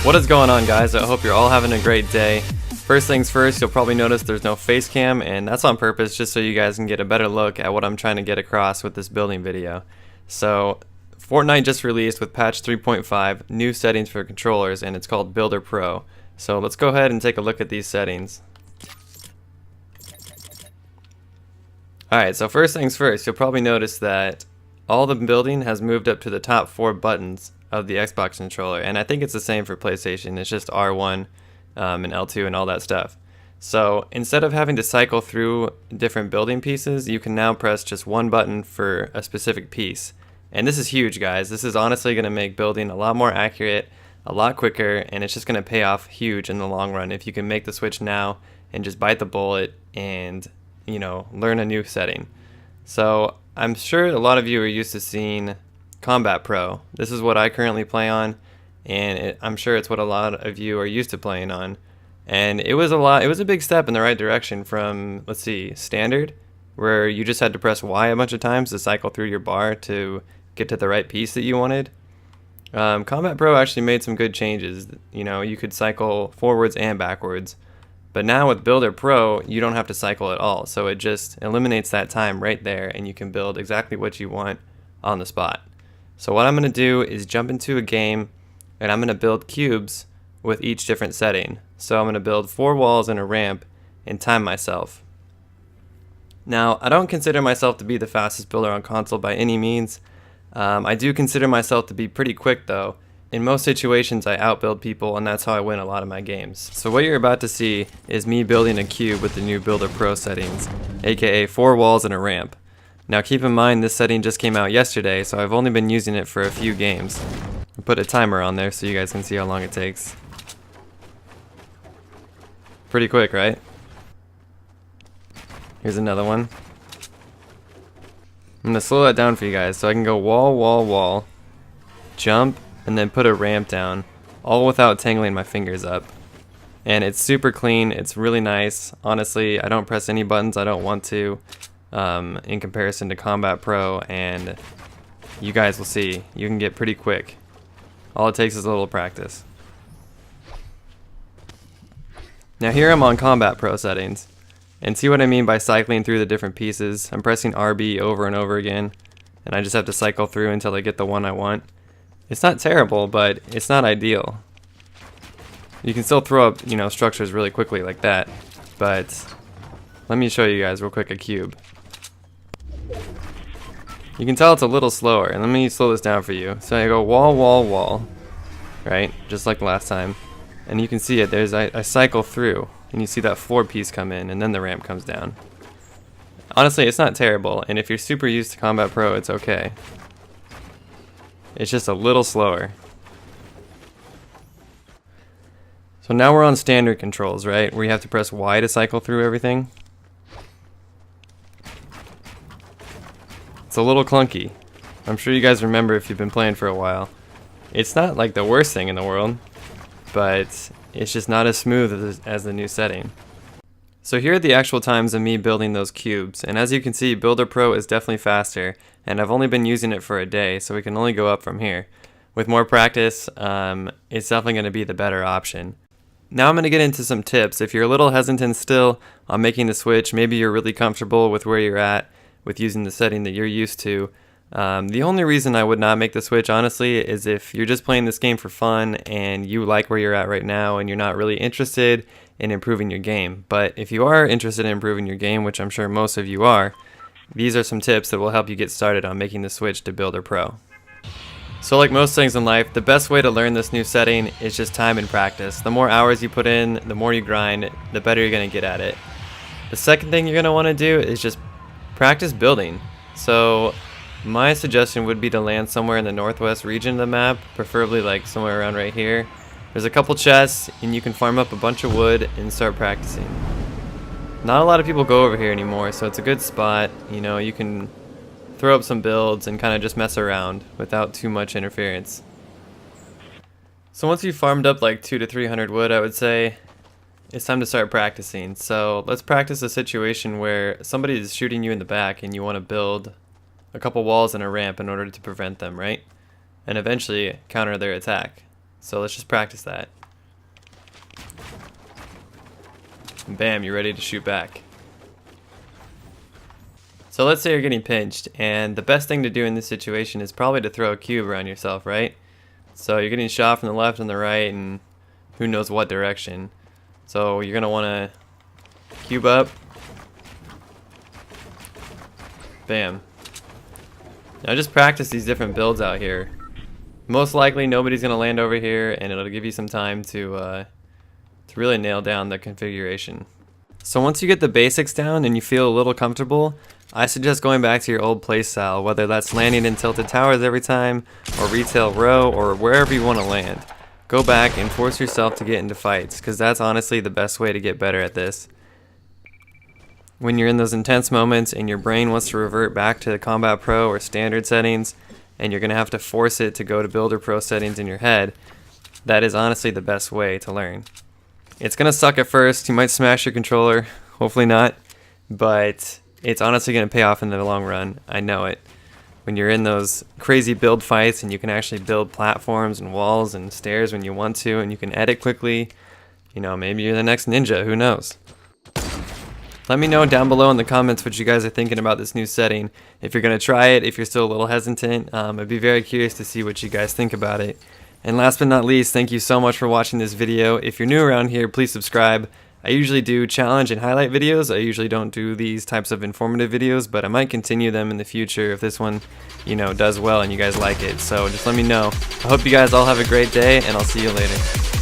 What is going on, guys? I hope you're all having a great day. First things first, you'll probably notice there's no face cam, and that's on purpose just so you guys can get a better look at what I'm trying to get across with this building video. So Fortnite just released with patch 3.5 new settings for controllers, and it's called Builder Pro. So let's go ahead and take a look at these settings. Alright, so first things first, you'll probably notice that all the building has moved up to the top 4 buttons of the Xbox controller, and I think it's the same for PlayStation. It's just R1 and L2 and all that stuff. So instead of having to cycle through different building pieces, you can now press just one button for a specific piece. And this is huge, guys. This is honestly going to make building a lot more accurate, a lot quicker, and it's just going to pay off huge in the long run if you can make the switch now and just bite the bullet and, you know, learn a new setting. So I'm sure a lot of you are used to seeing Combat Pro. This is what I currently play on, and I'm sure it's what a lot of you are used to playing on. And it was a big step in the right direction from, let's see, standard, where you just had to press Y a bunch of times to cycle through your bar to get to the right piece that you wanted. Combat Pro actually made some good changes. You know, you could cycle forwards and backwards. But now with Builder Pro, you don't have to cycle at all. So it just eliminates that time right there, and you can build exactly what you want on the spot. So what I'm going to do is jump into a game, and I'm going to build cubes with each different setting. So I'm going to build 4 walls and a ramp and time myself. Now, I don't consider myself to be the fastest builder on console by any means. I do consider myself to be pretty quick though. In most situations I outbuild people, and that's how I win a lot of my games. So what you're about to see is me building a cube with the new Builder Pro settings, aka 4 walls and a ramp. Now keep in mind this setting just came out yesterday, so I've only been using it for a few games. I'll put a timer on there so you guys can see how long it takes. Pretty quick, right? Here's another one. I'm gonna slow that down for you guys so I can go wall, wall, wall, jump, and then put a ramp down, all without tangling my fingers up. And it's super clean, it's really nice. Honestly, I don't press any buttons I don't want to in comparison to Combat Pro, and you guys will see, you can get pretty quick. All it takes is a little practice. Now here I'm on Combat Pro settings, and see what I mean by cycling through the different pieces. I'm pressing RB over and over again, and I just have to cycle through until I get the one I want. It's not terrible, but it's not ideal. You can still throw up, you know, structures really quickly like that, but let me show you guys real quick a cube. You can tell it's a little slower, and let me slow this down for you. So I go wall, wall, wall, right, just like last time, and you can see it. I cycle through, and you see that 4 piece come in, and then the ramp comes down. Honestly, it's not terrible, and if you're super used to Combat Pro, it's okay. It's just a little slower. So now we're on standard controls, right? Where you have to press Y to cycle through everything. It's a little clunky. I'm sure you guys remember if you've been playing for a while. It's not like the worst thing in the world, but it's just not as smooth as the new setting. So here are the actual times of me building those cubes, and as you can see, Builder Pro is definitely faster, and I've only been using it for a day, so we can only go up from here. With more practice, it's definitely going to be the better option. Now I'm going to get into some tips. If you're a little hesitant still on making the switch, maybe you're really comfortable with where you're at with using the setting that you're used to. The only reason I would not make the switch, honestly, is if you're just playing this game for fun and you like where you're at right now and you're not really interested in improving your game. But if you are interested in improving your game, which I'm sure most of you are, these are some tips that will help you get started on making the switch to Builder Pro. So like most things in life, the best way to learn this new setting is just time and practice. The more hours you put in, the more you grind, the better you're going to get at it. The second thing you're going to want to do is just practice building. So my suggestion would be to land somewhere in the northwest region of the map, preferably like somewhere around right here. There's a couple chests, and you can farm up a bunch of wood and start practicing. Not a lot of people go over here anymore, so it's a good spot. You know, you can throw up some builds and kind of just mess around without too much interference. So once you've farmed up like 200 to 300 wood, I would say it's time to start practicing. So let's practice a situation where somebody is shooting you in the back and you want to build a couple walls and a ramp in order to prevent them, right? And eventually counter their attack. So let's just practice that. And bam, you're ready to shoot back. So let's say you're getting pinched, and the best thing to do in this situation is probably to throw a cube around yourself, right? So you're getting shot from the left and the right and who knows what direction. So you're going to want to cube up. Bam. Now just practice these different builds out here. Most likely nobody's going to land over here, and it'll give you some time to really nail down the configuration. So once you get the basics down and you feel a little comfortable, I suggest going back to your old playstyle, whether that's landing in tilted towers every time, or retail row, or wherever you want to land. Go back and force yourself to get into fights, because that's honestly the best way to get better at this. When you're in those intense moments and your brain wants to revert back to the Combat Pro or standard settings, and you're going to have to force it to go to Builder Pro settings in your head, that is honestly the best way to learn. It's going to suck at first, you might smash your controller, hopefully not, but it's honestly going to pay off in the long run. I know it. When you're in those crazy build fights and you can actually build platforms and walls and stairs when you want to, and you can edit quickly, you know, maybe you're the next ninja, who knows. Let me know down below in the comments what you guys are thinking about this new setting. If you're going to try it, if you're still a little hesitant, I'd be very curious to see what you guys think about it. And last but not least, thank you so much for watching this video. If you're new around here, please subscribe. I usually do challenge and highlight videos. I usually don't do these types of informative videos, but I might continue them in the future if this one, you know, does well and you guys like it. So just let me know. I hope you guys all have a great day, and I'll see you later.